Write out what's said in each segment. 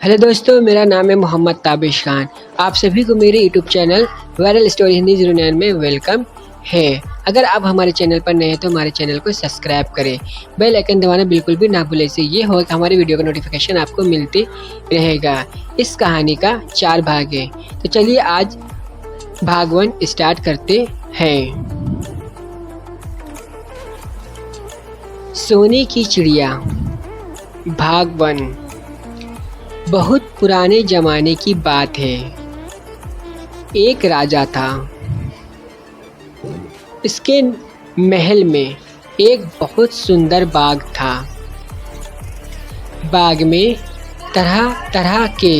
Hello दोस्तों, मेरा नाम है मोहम्मद ताबिश खान। आप सभी को मेरे YouTube channel viral story Hindi 09 में वेलकम है। अगर आप हमारे चैनल पर नए हैं तो हमारे चैनल को सब्सक्राइब करें, बेल आइकन दबाना बिल्कुल भी ना भूलें। इससे ये होगा कि हमारी वीडियो का नोटिफिकेशन आपको मिलते रहेगा। इस कहानी का 4 भाग है, तो चलिए आज भाग 1 स्टार्ट करते हैं। सोने की चिड़िया भाग 1। बहुत पुराने जमाने की बात है। एक राजा था। इसके महल में एक बहुत सुंदर बाग था। बाग में तरह तरह के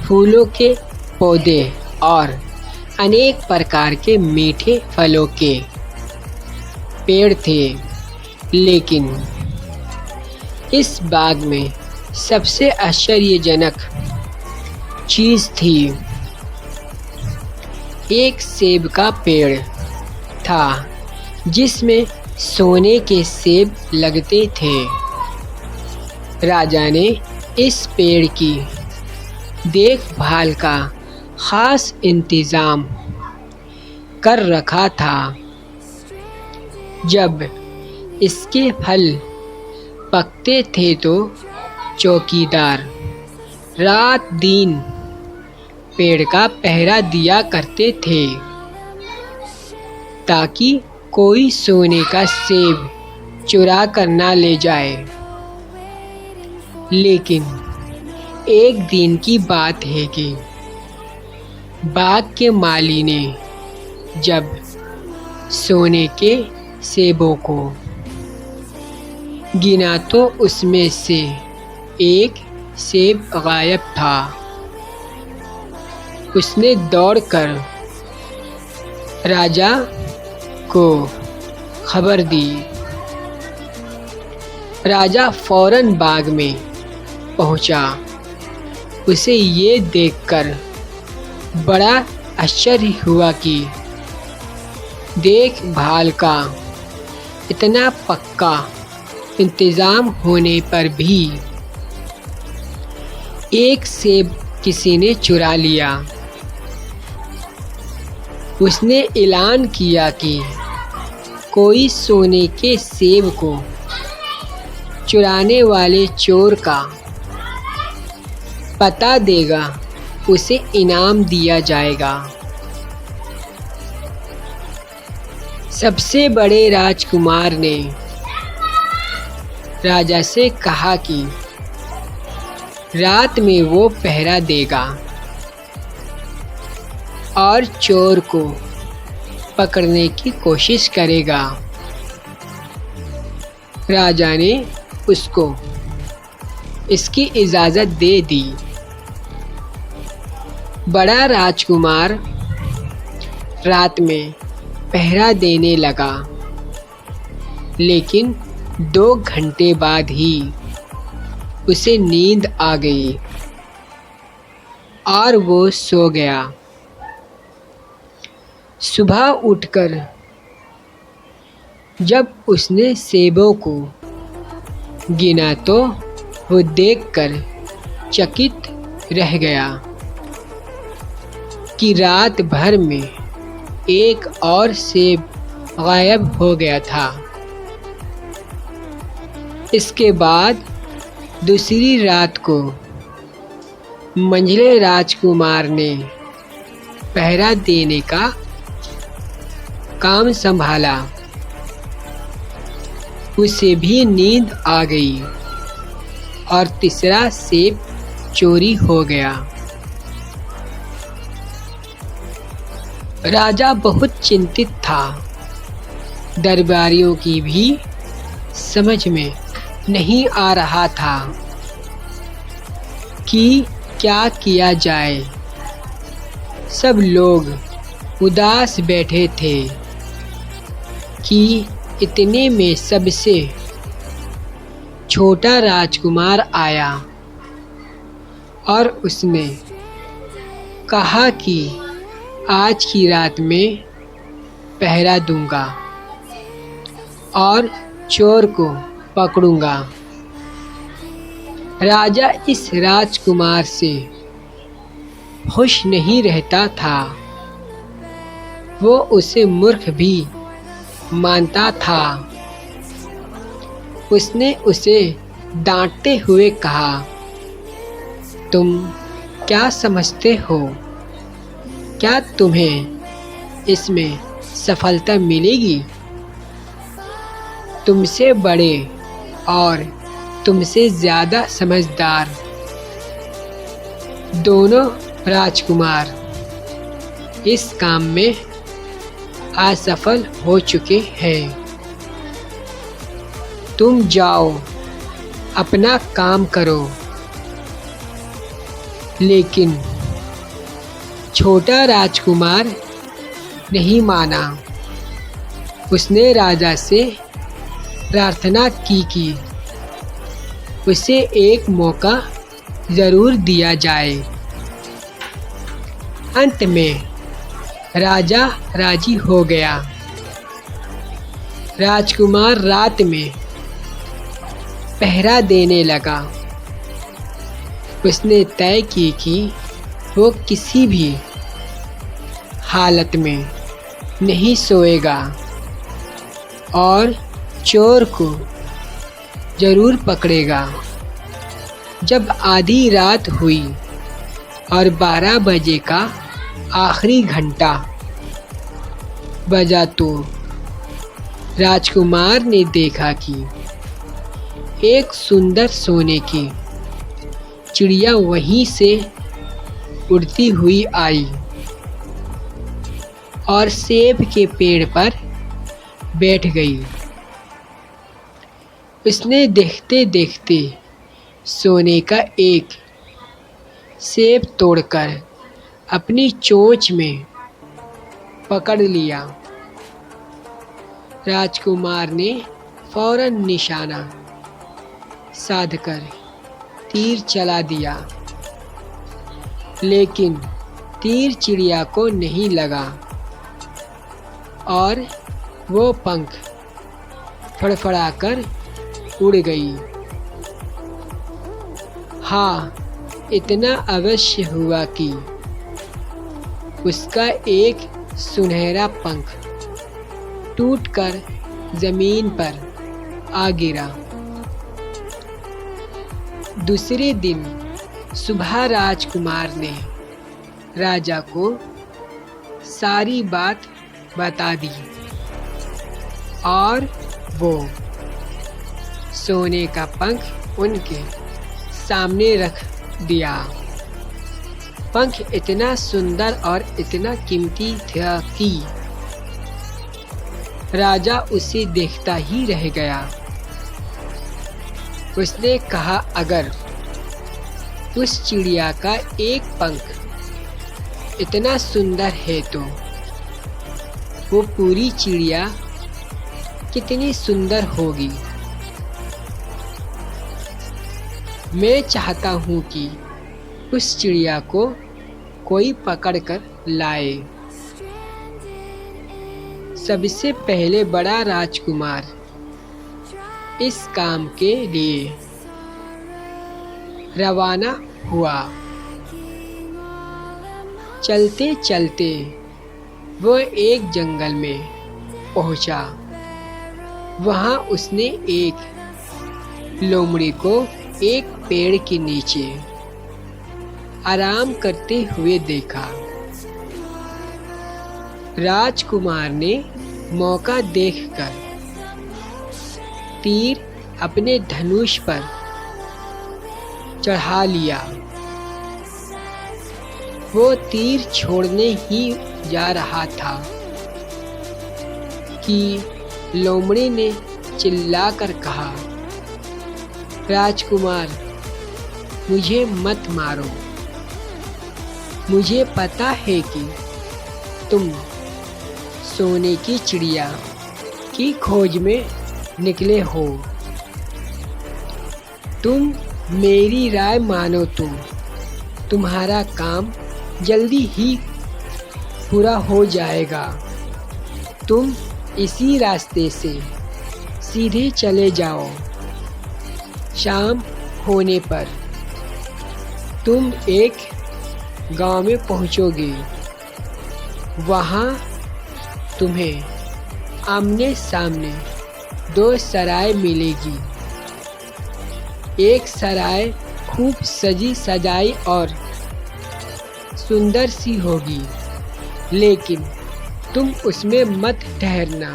फूलों के पौधे और अनेक प्रकार के मीठे फलों के पेड़ थे। लेकिन इस बाग में सबसे आश्चर्यजनक चीज थी। एक सेब का पेड़ था जिसमें सोने के सेब लगते थे। राजा ने इस पेड़ की देखभाल का खास इंतजाम कर रखा था। जब इसके फल पकते थे तो चौकीदार रात दिन पेड़ का पहरा दिया करते थे ताकि कोई सोने का सेब चुरा कर ना ले जाए। लेकिन एक दिन की बात है कि बाग के माली ने जब सोने के सेबों को गिना तो उसमें से एक सेब गायब था। उसने दौड़कर राजा को खबर दी। राजा फौरन बाग में पहुंचा। उसे ये देखकर बड़ा आश्चर्य हुआ कि देखभाल का इतना पक्का इंतजाम होने पर भी एक सेब किसी ने चुरा लिया। उसने ऐलान किया कि कोई सोने के सेब को चुराने वाले चोर का पता देगा, उसे इनाम दिया जाएगा। सबसे बड़े राजकुमार ने राजा से कहा कि रात में वो पहरा देगा और चोर को पकड़ने की कोशिश करेगा। राजा ने उसको इसकी इजाज़त दे दी। बड़ा राजकुमार रात में पहरा देने लगा, लेकिन 2 घंटे बाद ही उसे नींद आ गई और वो सो गया। सुबह उठकर जब उसने सेबों को गिना तो वो देखकर चकित रह गया कि रात भर में एक और सेब गायब हो गया था। इसके बाद दूसरी रात को मंझले राजकुमार ने पहरा देने का काम संभाला। उसे भी नींद आ गई और तीसरा सेब चोरी हो गया। राजा बहुत चिंतित था। दरबारियों की भी समझ में नहीं आ रहा था कि क्या किया जाए। सब लोग उदास बैठे थे कि इतने में सबसे छोटा राजकुमार आया और उसने कहा कि आज की रात में पहरा दूंगा और चोर को पकड़ूंगा। राजा इस राजकुमार से खुश नहीं रहता था। वो उसे मूर्ख भी मानता था। उसने उसे डांटते हुए कहा, तुम क्या समझते हो? क्या तुम्हें इसमें सफलता मिलेगी? तुमसे बड़े और तुमसे ज़्यादा समझदार दोनों राजकुमार इस काम में असफल हो चुके हैं। तुम जाओ, अपना काम करो। लेकिन छोटा राजकुमार नहीं माना। उसने राजा से प्रार्थना की कि उसे एक मौका ज़रूर दिया जाए। अंत में राजा राजी हो गया। राजकुमार रात में पहरा देने लगा। उसने तय की कि वो किसी भी हालत में नहीं सोएगा और चोर को ज़रूर पकड़ेगा। जब आधी रात हुई और 12 बजे का आखिरी घंटा बजा तो राजकुमार ने देखा कि एक सुंदर सोने की चिड़िया वहीं से उड़ती हुई आई और सेब के पेड़ पर बैठ गई। उसने देखते देखते सोने का एक सेब तोड़कर अपनी चोंच में पकड़ लिया। राजकुमार ने फौरन निशाना साधकर तीर चला दिया, लेकिन तीर चिड़िया को नहीं लगा और वो पंख फड़फड़ाकर उड़ गई। हाँ, इतना अवश्य हुआ कि उसका एक सुनहरा पंख टूटकर जमीन पर आ गिरा। दूसरे दिन सुबह राजकुमार ने राजा को सारी बात बता दी और वो सोने का पंख उनके सामने रख दिया। पंख इतना सुंदर और इतना कीमती था कि राजा उसे देखता ही रह गया। उसने कहा, अगर उस चिड़िया का एक पंख इतना सुंदर है तो वो पूरी चिड़िया कितनी सुंदर होगी। मैं चाहता हूँ कि उस चिड़िया को कोई पकड़ कर लाए। सबसे पहले बड़ा राजकुमार इस काम के लिए रवाना हुआ। चलते चलते वो एक जंगल में पहुंचा। वहां उसने एक लोमड़ी को एक पेड़ के नीचे आराम करते हुए देखा। राजकुमार ने मौका देखकर तीर अपने धनुष पर चढ़ा लिया। वो तीर छोड़ने ही जा रहा था कि लोमड़ी ने चिल्लाकर कहा, राजकुमार, मुझे मत मारो। मुझे पता है कि तुम सोने की चिड़िया की खोज में निकले हो। तुम मेरी राय मानो तो तुम्हारा काम जल्दी ही पूरा हो जाएगा। तुम इसी रास्ते से सीधे चले जाओ। शाम होने पर तुम एक गांव में पहुंचोगे। वहां तुम्हें आमने सामने दो सराय मिलेगी। एक सराय खूब सजी सजाई और सुंदर सी होगी, लेकिन तुम उसमें मत ठहरना।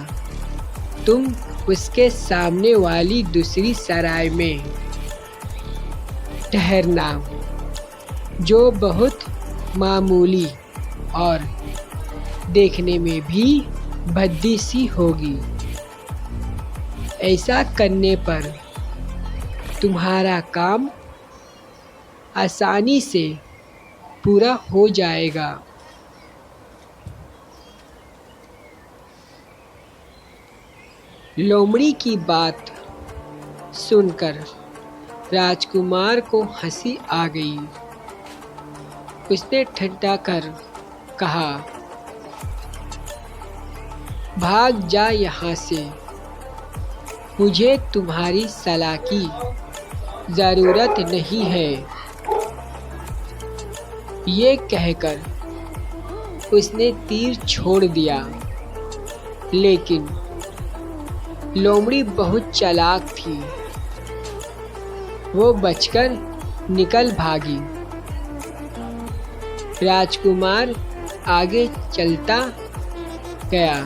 तुम उसके सामने वाली दूसरी सराय में ठहरना, जो बहुत मामूली और देखने में भी भद्दी सी होगी। ऐसा करने पर तुम्हारा काम आसानी से पूरा हो जाएगा। लोमड़ी की बात सुनकर राजकुमार को हंसी आ गई। उसने ठट्ठा कर कहा, भाग जा यहाँ से, मुझे तुम्हारी सलाह की ज़रूरत नहीं है। ये कहकर उसने तीर छोड़ दिया, लेकिन लोमड़ी बहुत चालाक थी। वो बचकर निकल भागी। राजकुमार आगे चलता गया।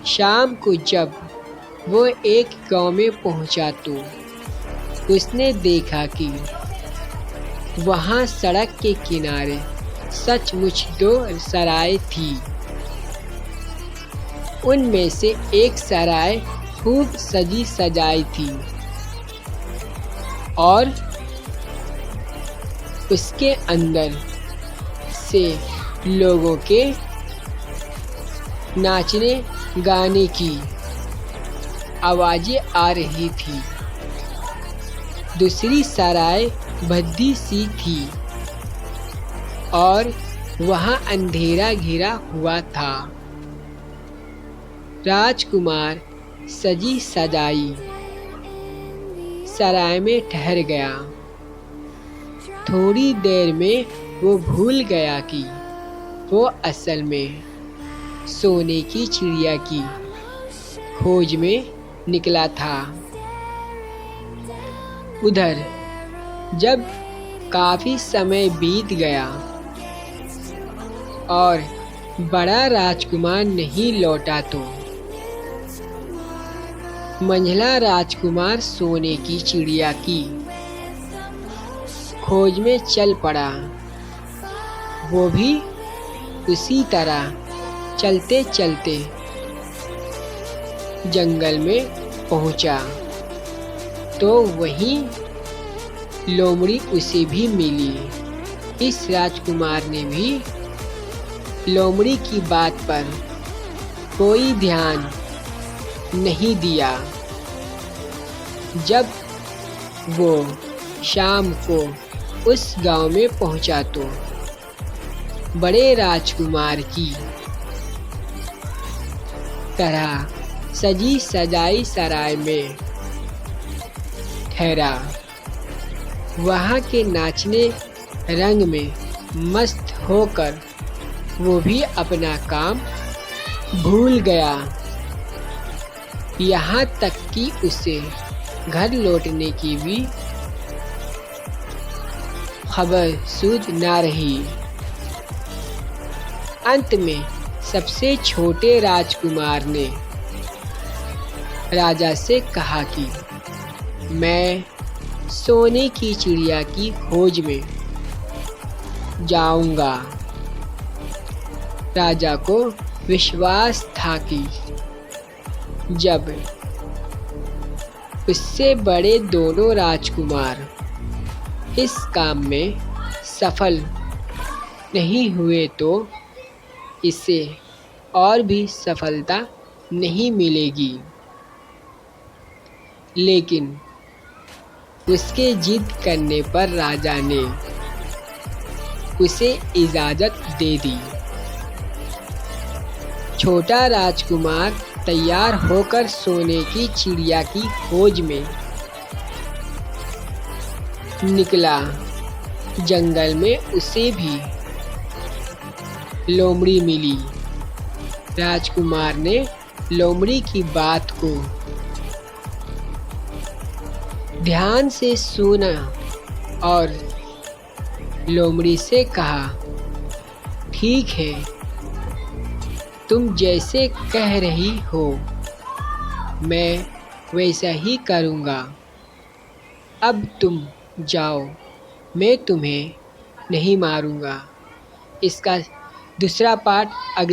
शाम को जब वो एक गांव में पहुंचा तो उसने देखा कि वहां सड़क के किनारे सचमुच दो सराय थी। उनमें से एक सराय खूब सजी सजाई थी और उसके अंदर से लोगों के नाचने गाने की आवाजें आ रही थी। दूसरी सराय भद्दी सी थी और वहां अंधेरा घिरा हुआ था। राजकुमार सजी सजाई सराय में ठहर गया। थोड़ी देर में वो भूल गया कि वो असल में सोने की चिड़िया की खोज में निकला था। उधर जब काफी समय बीत गया और बड़ा राजकुमार नहीं लौटा तो मंझला राजकुमार सोने की चिड़िया की खोज में चल पड़ा। वो भी उसी तरह चलते चलते जंगल में पहुंचा तो वहीं लोमड़ी उसे भी मिली। इस राजकुमार ने भी लोमड़ी की बात पर कोई ध्यान नहीं दिया। जब वो शाम को उस गांव में पहुंचा तो बड़े राजकुमार की तरह सजी सजाई सराय में ठहरा। वहाँ के नाचने रंग में मस्त होकर वो भी अपना काम भूल गया। यहाँ तक कि उसे घर लौटने की भी खबर सूझ ना रही। अंत में सबसे छोटे राजकुमार ने राजा से कहा कि मैं सोने की चिड़िया की खोज में जाऊंगा। राजा को विश्वास था कि जब उससे बड़े दोनों राजकुमार इस काम में सफल नहीं हुए तो इसे और भी सफलता नहीं मिलेगी। लेकिन उसके जिद करने पर राजा ने उसे इजाज़त दे दी। छोटा राजकुमार तैयार होकर सोने की चिड़िया की खोज में निकला। जंगल में उसे भी लोमड़ी मिली। राजकुमार ने लोमड़ी की बात को ध्यान से सुना और लोमड़ी से कहा, ठीक है, तुम जैसे कह रही हो मैं वैसा ही करूँगा। अब तुम जाओ, मैं तुम्हें नहीं मारूँगा। इसका दूसरा पार्ट अगले